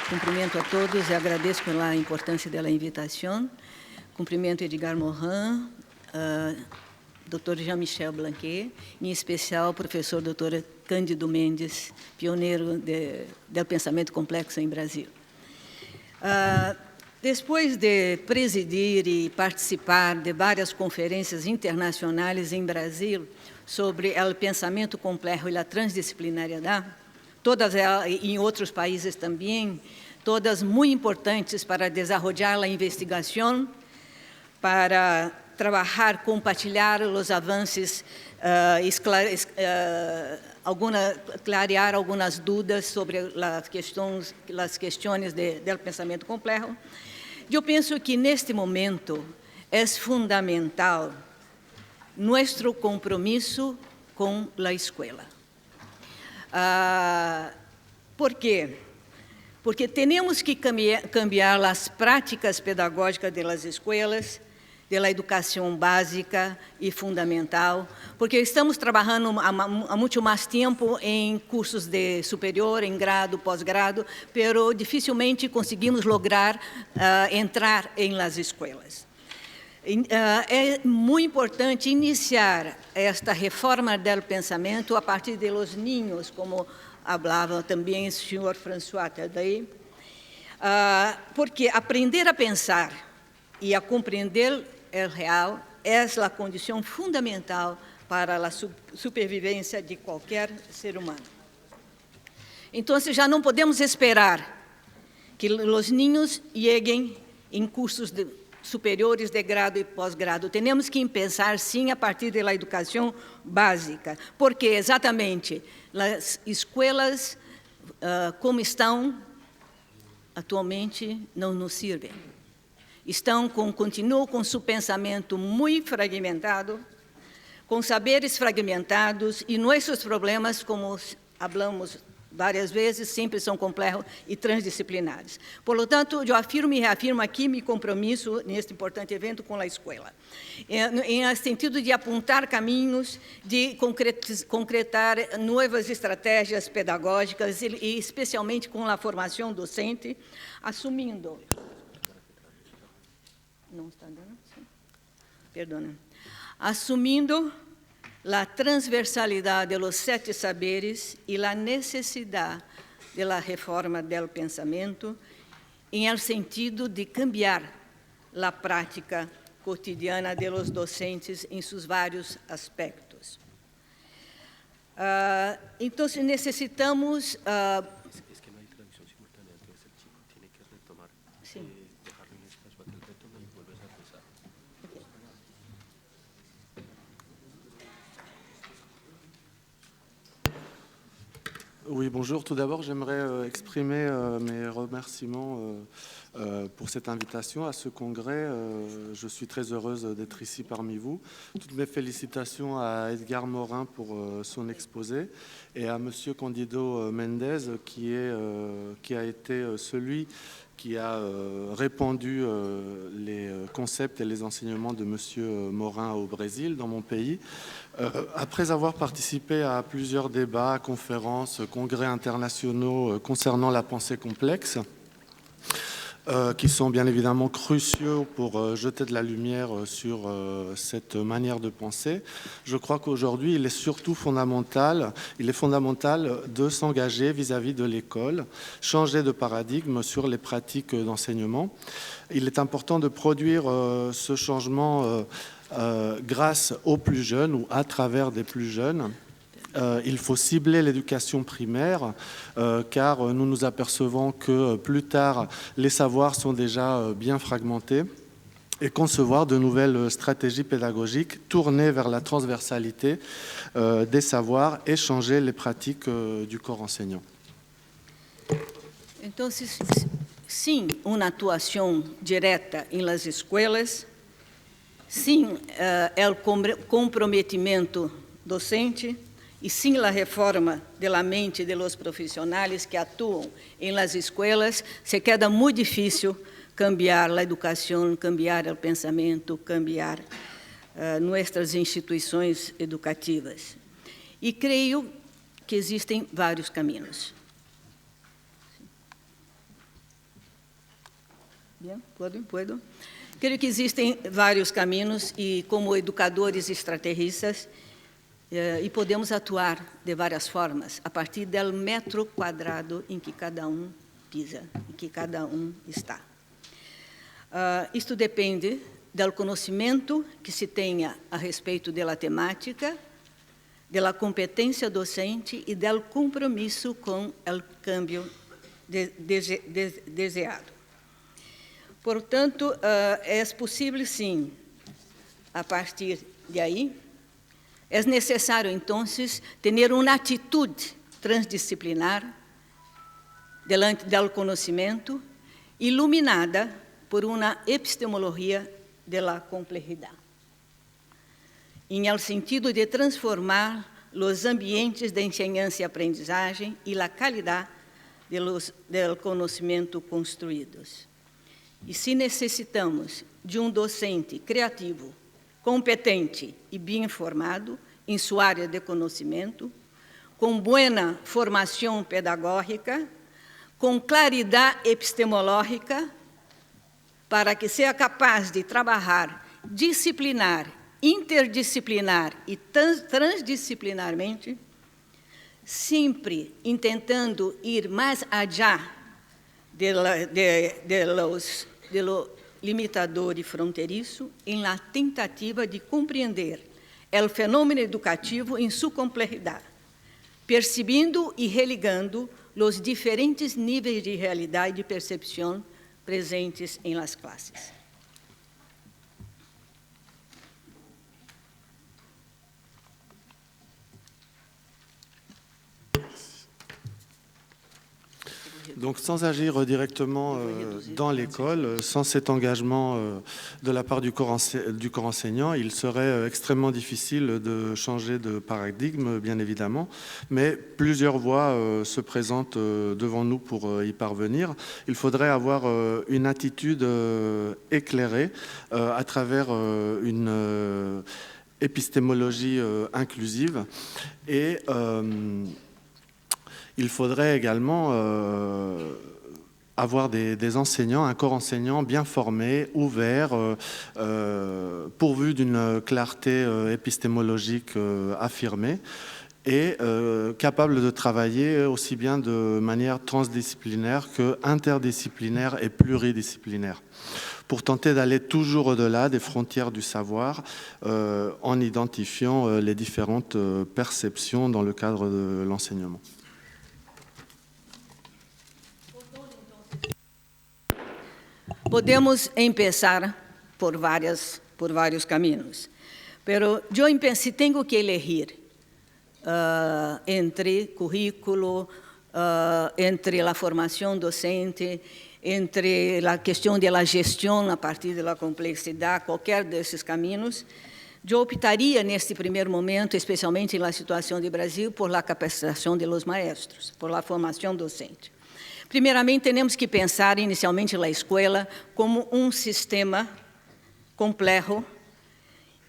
Cumprimento a todos e agradeço pela importância da invitação. Cumprimento Edgar Morin, Dr. Jean-Michel Blanquet, em especial o professor Dr. Cândido Mendes, pioneiro do pensamento complexo em Brasil. Depois de presidir e participar de várias conferências internacionais em Brasil sobre o pensamento complexo e a transdisciplinariedade, todas elas, e em outros países também, todas muito importantes para desenvolver a investigação, para trabalhar, compartilhar os avanços, clarear algumas dúvidas sobre as questões do pensamento complexo. Eu penso que, neste momento, é fundamental nosso compromisso com a escola. Por quê? Porque temos que cambiar as práticas pedagógicas das escolas, da educação básica e fundamental, porque estamos trabalhando há muito mais tempo em cursos de superior, em grado, pós-grado, pero dificilmente conseguimos lograr entrar em las escolas. É muito importante iniciar esta reforma do pensamento a partir de los niños, como falava também o senhor François Tadei, porque aprender a pensar e a compreender o real é a condição fundamental para a supervivência de qualquer ser humano. Então, já não podemos esperar que os niños cheguem em cursos superiores de grado e pós-grado. Temos que pensar, sim, a partir da educação básica, porque exatamente as escolas, como estão atualmente, não nos servem. Continuam com seu pensamento muito fragmentado, com saberes fragmentados, e nossos problemas, como falamos várias vezes, sempre são complexos e transdisciplinares. Por lo tanto, eu afirmo e reafirmo aqui meu compromisso neste importante evento com a escola, em sentido de apontar caminhos, de concretar novas estratégias pedagógicas, e especialmente com a formação docente, assumindo... Não está dando? Perdona. Assumindo a transversalidade dos 7 saberes e a necessidade da reforma do pensamento, em el sentido de cambiar a prática cotidiana de los docentes em seus vários aspectos. Então, necessitamos... Oui, bonjour. Tout d'abord, j'aimerais exprimer mes remerciements pour cette invitation à ce congrès. Je suis très heureuse d'être ici parmi vous. Toutes mes félicitations à Edgar Morin pour son exposé et à Monsieur Cândido Mendes qui a été celui qui a répandu les concepts et les enseignements de Monsieur Morin au Brésil, dans mon pays. Après avoir participé à plusieurs débats, conférences, congrès internationaux concernant la pensée complexe, qui sont bien évidemment cruciaux pour jeter de la lumière sur cette manière de penser. Je crois qu'aujourd'hui, il est surtout fondamental de s'engager vis-à-vis de l'école, changer de paradigme sur les pratiques d'enseignement. Il est important de produire ce changement grâce aux plus jeunes ou à travers des plus jeunes. Il faut cibler l'éducation primaire car nous nous apercevons que plus tard, les savoirs sont déjà bien fragmentés et concevoir de nouvelles stratégies pédagogiques tournées vers la transversalité des savoirs et changer les pratiques du corps enseignant. Então, sim, uma atuação direta em las escolas, sim, o comprometimento docente, e sim a reforma da mente de los profissionais que atuam em las escolas, se queda muito difícil cambiar a educação, cambiar o pensamento, cambiar nossas instituições educativas. E creio que existem vários caminhos. Bien, puedo. Creio que existem vários caminhos e, como educadores extraterristas, e podemos atuar de várias formas, a partir do metro quadrado em que cada um pisa, em que cada um está. Isto depende do conhecimento que se tenha a respeito da temática, da competência docente e do compromisso com o câmbio desejado. Portanto, é possível, sim, a partir de aí, é necessário, então, ter uma atitude transdisciplinar delante do conhecimento, iluminada por uma epistemologia da complexidade, em el sentido de transformar os ambientes de enseñança e aprendizagem e a qualidade do conhecimento construídos. E se necessitamos de docente criativo, competente e bem informado em sua área de conhecimento, com boa formação pedagógica, com claridade epistemológica, para que seja capaz de trabalhar disciplinar, interdisciplinar e transdisciplinarmente, sempre tentando ir mais allá de lo limitador e fronteiriço, em la tentativa de compreender o fenômeno educativo em sua complexidade, percebendo e religando os diferentes níveis de realidade e de percepção presentes em las classes. Donc, sans agir directement dans l'école, sans cet engagement de la part du corps enseignant, il serait extrêmement difficile de changer de paradigme, bien évidemment, mais plusieurs voies se présentent devant nous pour y parvenir. Il faudrait avoir une attitude éclairée à travers une épistémologie inclusive et il faudrait également avoir des enseignants, un corps enseignant bien formé, ouvert, pourvu d'une clarté épistémologique affirmée et capable de travailler aussi bien de manière transdisciplinaire que interdisciplinaire et pluridisciplinaire, pour tenter d'aller toujours au-delà des frontières du savoir en identifiant les différentes perceptions dans le cadre de l'enseignement. Podemos começar por vários caminhos, pero eu penso, se tenho que elegir entre currículo, entre a formação docente, entre a questão da gestão a partir da complexidade, qualquer desses caminhos, eu optaria, neste primeiro momento, especialmente na situação do Brasil, por la capacitação de los maestros, por la formação docente. Primeiramente, temos que pensar inicialmente a escola como sistema complexo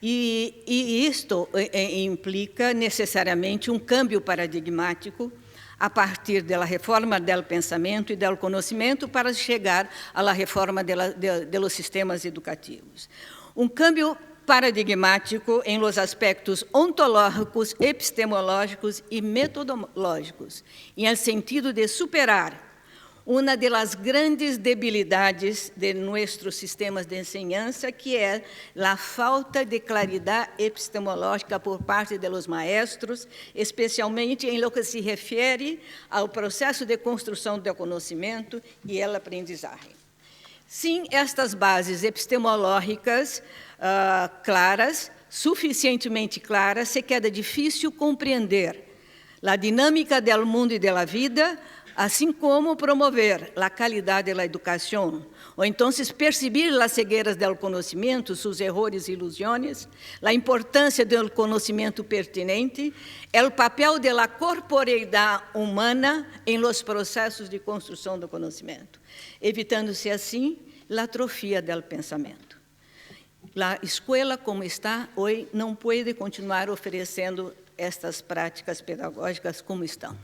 e isto implica necessariamente câmbio paradigmático a partir da reforma do pensamento e do conhecimento para chegar à reforma dos sistemas educativos. Câmbio paradigmático em los aspectos ontológicos, epistemológicos e metodológicos, em el sentido de superar uma das grandes debilidades de nossos sistemas de enseñança, que é a falta de claridade epistemológica por parte dos maestros, especialmente em lo que se refere ao processo de construção do conhecimento e a aprendizagem. Sem estas bases epistemológicas claras, suficientemente claras, se queda difícil compreender a dinâmica do mundo e da vida, assim como promover a qualidade da educação, ou então perceber as cegueiras do conhecimento, seus erros e ilusões, a importância do conhecimento pertinente, o papel da corporeidade humana em los processos de construção do conhecimento, evitando-se assim a atrofia do pensamento. A escola, como está hoje, não pode continuar oferecendo estas práticas pedagógicas como estão.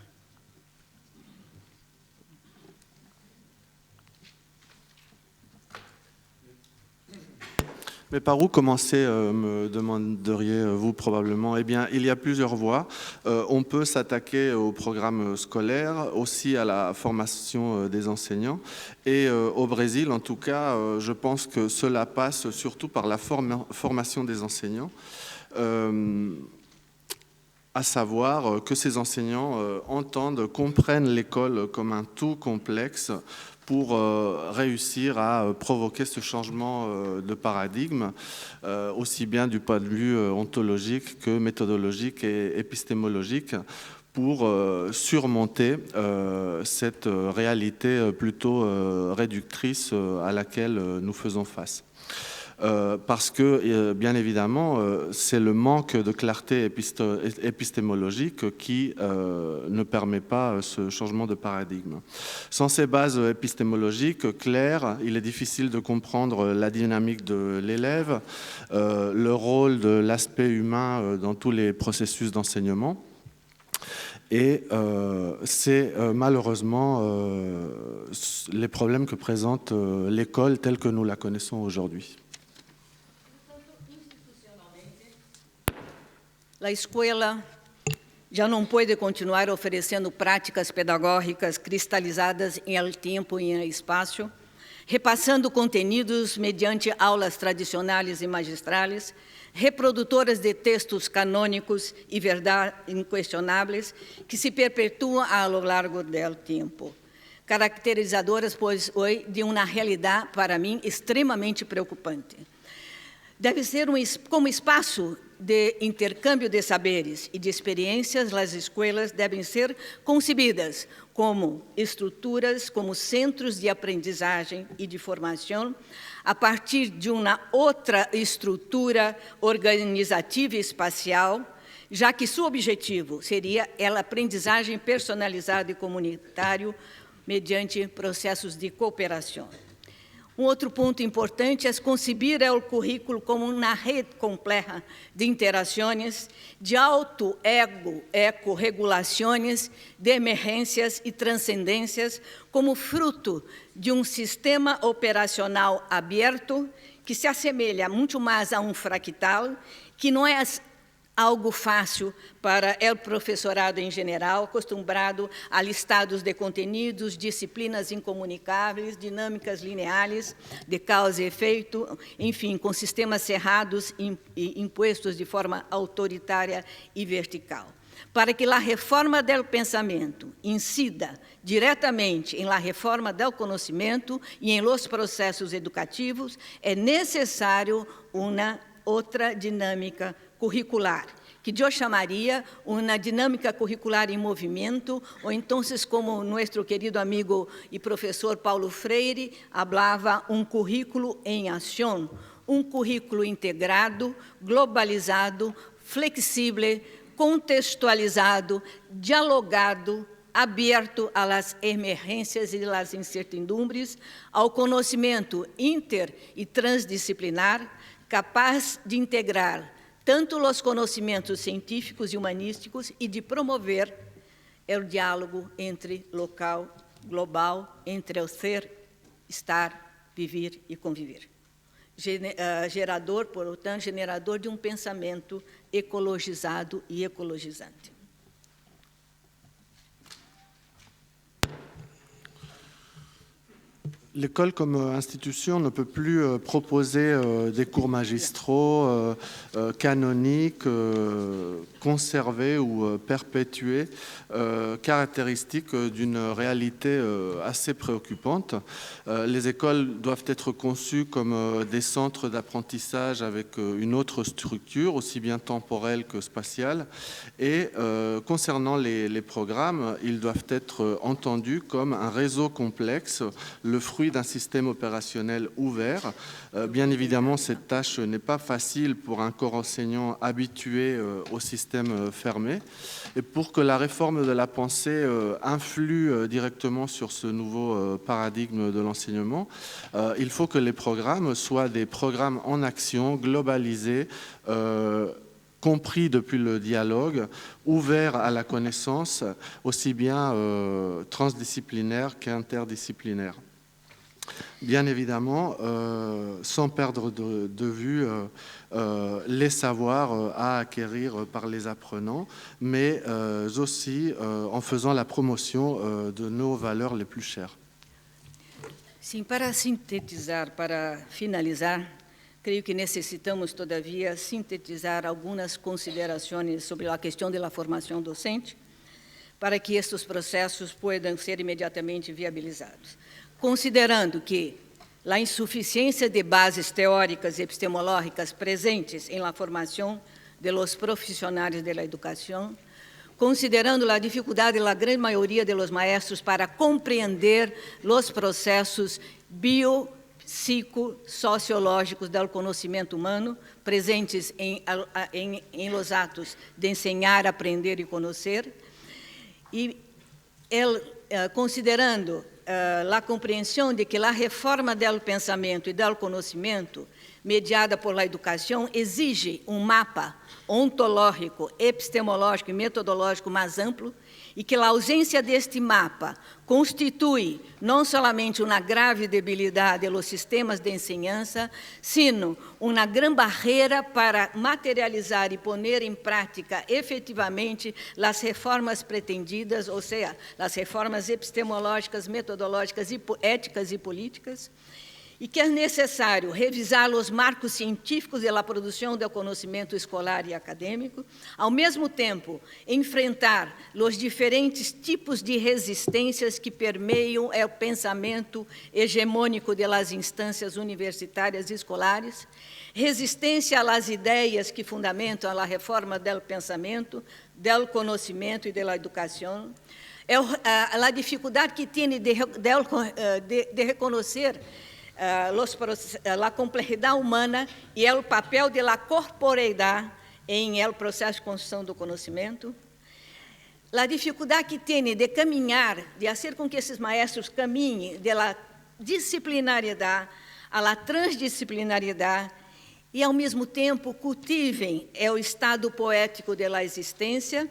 Mais par où commencer, me demanderiez-vous probablement? Eh bien, il y a plusieurs voies. On peut s'attaquer au programme scolaire, aussi à la formation des enseignants. Et au Brésil, en tout cas, je pense que cela passe surtout par la formation des enseignants. À savoir que ces enseignants comprennent l'école comme un tout complexe pour réussir à provoquer ce changement de paradigme, aussi bien du point de vue ontologique que méthodologique et épistémologique, pour surmonter cette réalité plutôt réductrice à laquelle nous faisons face. Parce que, bien évidemment, c'est le manque de clarté épistémologique qui ne permet pas ce changement de paradigme. Sans ces bases épistémologiques claires, il est difficile de comprendre la dynamique de l'élève, le rôle de l'aspect humain dans tous les processus d'enseignement. Et c'est malheureusement les problèmes que présente l'école telle que nous la connaissons aujourd'hui. A escola já não pode continuar oferecendo práticas pedagógicas cristalizadas em tempo e em espaço, repassando conteúdos mediante aulas tradicionais e magistrales, reprodutoras de textos canônicos e verdade inquestionáveis que se perpetuam ao longo do tempo, caracterizadoras, pois, hoje, de uma realidade, para mim, extremamente preocupante. Deve ser como espaço de intercâmbio de saberes e de experiências, as escolas devem ser concebidas como estruturas, como centros de aprendizagem e de formação, a partir de uma outra estrutura organizativa e espacial, já que seu objetivo seria a aprendizagem personalizada e comunitário mediante processos de cooperação. Outro ponto importante é concebir o currículo como uma rede complexa de interações, de auto-eco-regulações, de emergências e transcendências, como fruto de um sistema operacional aberto que se assemelha muito mais a um fractal, que não é algo fácil para o professorado em geral, acostumado a listados de conteúdos, disciplinas incomunicáveis, dinâmicas lineares de causa e efeito, enfim, com sistemas cerrados e impostos de forma autoritária e vertical. Para que a reforma do pensamento incida diretamente em la reforma do conhecimento e em los processos educativos, é necessário uma outra dinâmica curricular, que eu chamaria uma dinâmica curricular em movimento, ou então, como nosso querido amigo e professor Paulo Freire falava, um currículo em ação, um currículo integrado, globalizado, flexível, contextualizado, dialogado, aberto às emergências e às incertidumbres, ao conhecimento inter e transdisciplinar, capaz de integrar tanto os conhecimentos científicos e humanísticos e de promover o diálogo entre local, global, entre o ser, estar, viver e conviver. Gerador, portanto, generador de um pensamento ecologizado e ecologizante. L'école comme institution ne peut plus proposer des cours magistraux canoniques, conservés ou perpétués, caractéristiques d'une réalité assez préoccupante. Les écoles doivent être conçues comme des centres d'apprentissage avec une autre structure, aussi bien temporelle que spatiale. Et concernant les programmes, ils doivent être entendus comme un réseau complexe, le fruit d'un système opérationnel ouvert. Bien évidemment, cette tâche n'est pas facile pour un corps enseignant habitué au système fermé. Et pour que la réforme de la pensée influe directement sur ce nouveau paradigme de l'enseignement, il faut que les programmes soient des programmes en action, globalisés, compris depuis le dialogue, ouverts à la connaissance, aussi bien transdisciplinaire qu'interdisciplinaire. Bien évidemment, sans perdre de vue les savoirs à acquérir par les apprenants, mais aussi en faisant la promotion de nos valeurs les plus chères. Sim, para sintetizar, para finalizar, creio que necessitamos, todavia, sintetizar algumas considerações sobre a questão da formação docente, para que estes processos possam ser imediatamente viabilizados. Considerando que a insuficiência de bases teóricas e epistemológicas presentes em la formação de los profissionais de la educação, considerando a dificuldade da grande maioria de los maestros para compreender os processos biopsicossociológicos do conhecimento humano presentes em los atos de ensinar, aprender e conhecer, e considerando a compreensão de que a reforma do pensamento e do conhecimento, mediada por la educação, exige mapa ontológico, epistemológico e metodológico mais amplo, e que a ausência deste mapa constitui não somente uma grave debilidade dos sistemas de ensinança, sino uma grande barreira para materializar e poner em prática efetivamente as reformas pretendidas, ou seja, as reformas epistemológicas, metodológicas, éticas e políticas, e que é necessário revisar os marcos científicos da produção do conhecimento escolar e acadêmico, ao mesmo tempo enfrentar os diferentes tipos de resistências que permeiam o pensamento hegemônico das instâncias universitárias e escolares, resistência às ideias que fundamentam a reforma do pensamento, do conhecimento e da educação, a dificuldade que tem de reconhecer a complexidade humana e o papel da corporeidade em el processo de construção do conhecimento, a dificuldade que tem de caminhar, de fazer com que esses maestros caminhem da disciplinariedade à transdisciplinariedade e, ao mesmo tempo, cultivem o estado poético da existência.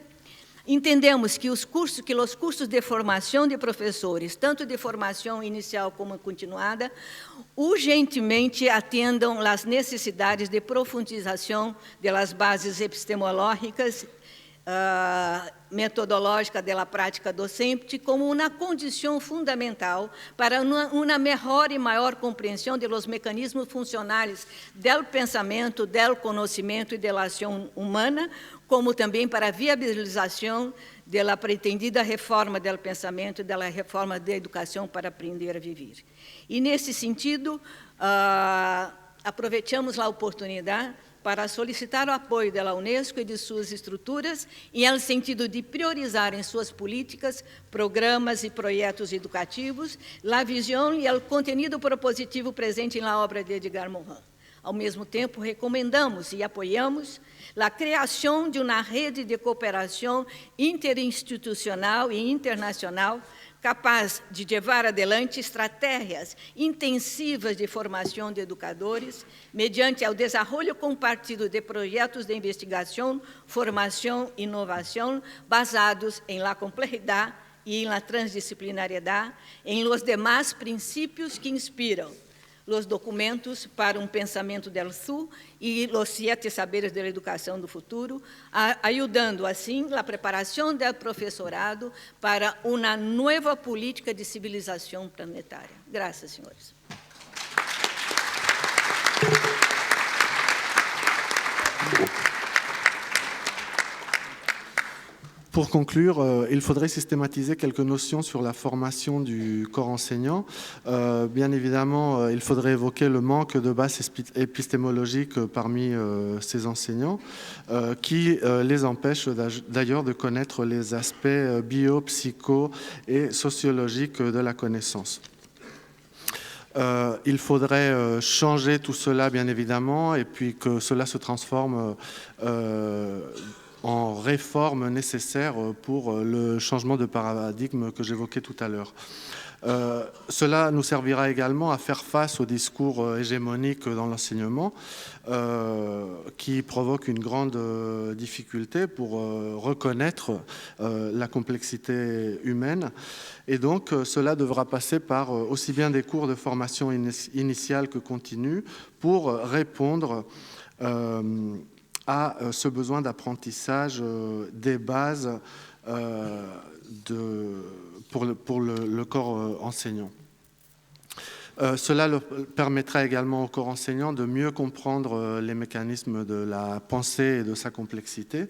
Entendemos que os cursos de formação de professores, tanto de formação inicial como continuada, urgentemente atendam às necessidades de profundização das bases epistemológicas, metodológica da prática docente, como uma condição fundamental para uma melhor e maior compreensão dos mecanismos funcionais do pensamento, do conhecimento e da ação humana, como também para a viabilização da pretendida reforma do pensamento e da reforma da educação para aprender a viver. E, nesse sentido, aproveitamos a oportunidade para solicitar o apoio da Unesco e de suas estruturas, no sentido de priorizar em suas políticas, programas e projetos educativos, a visão e o conteúdo propositivo presente na obra de Edgar Morin. Ao mesmo tempo, recomendamos e apoiamos a criação de uma rede de cooperação interinstitucional e internacional capaz de levar adelante estratégias intensivas de formação de educadores, mediante o desenvolvimento compartido de projetos de investigação, formação e inovação basados em la complexidade e em la transdisciplinariedade, em los demais princípios que inspiram os documentos para um pensamento del Sul e os 7 saberes da educação do futuro, ajudando, assim, a preparação do professorado para uma nova política de civilização planetária. Graças, senhores. Pour conclure, il faudrait systématiser quelques notions sur la formation du corps enseignant. Bien évidemment, il faudrait évoquer le manque de base épistémologique parmi ces enseignants, qui les empêche d'ailleurs de connaître les aspects bio, psycho et sociologiques de la connaissance. Il faudrait changer tout cela, bien évidemment, et puis que cela se transforme en réformes nécessaires pour le changement de paradigme que j'évoquais tout à l'heure. Cela nous servira également à faire face au discours hégémonique dans l'enseignement qui provoque une grande difficulté pour reconnaître la complexité humaine. Et donc, cela devra passer par aussi bien des cours de formation initiale que continue pour répondre à ce besoin d'apprentissage des bases pour le corps enseignant. Cela permettra également au corps enseignant de mieux comprendre les mécanismes de la pensée et de sa complexité.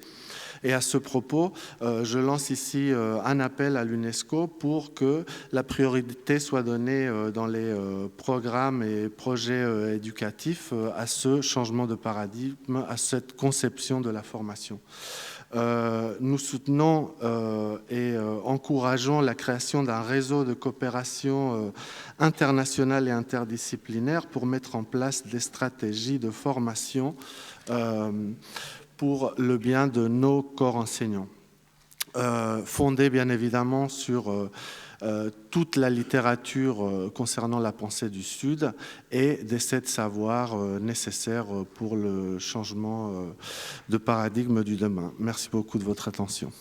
Et à ce propos, je lance ici un appel à l'UNESCO pour que la priorité soit donnée dans les programmes et projets éducatifs à ce changement de paradigme, à cette conception de la formation. Nous soutenons et encourageons la création d'un réseau de coopération internationale et interdisciplinaire pour mettre en place des stratégies de formation pour le bien de nos corps enseignants, fondées bien évidemment sur toute la littérature concernant la pensée du Sud et des 7 savoirs nécessaires pour le changement de paradigme du demain. Merci beaucoup de votre attention.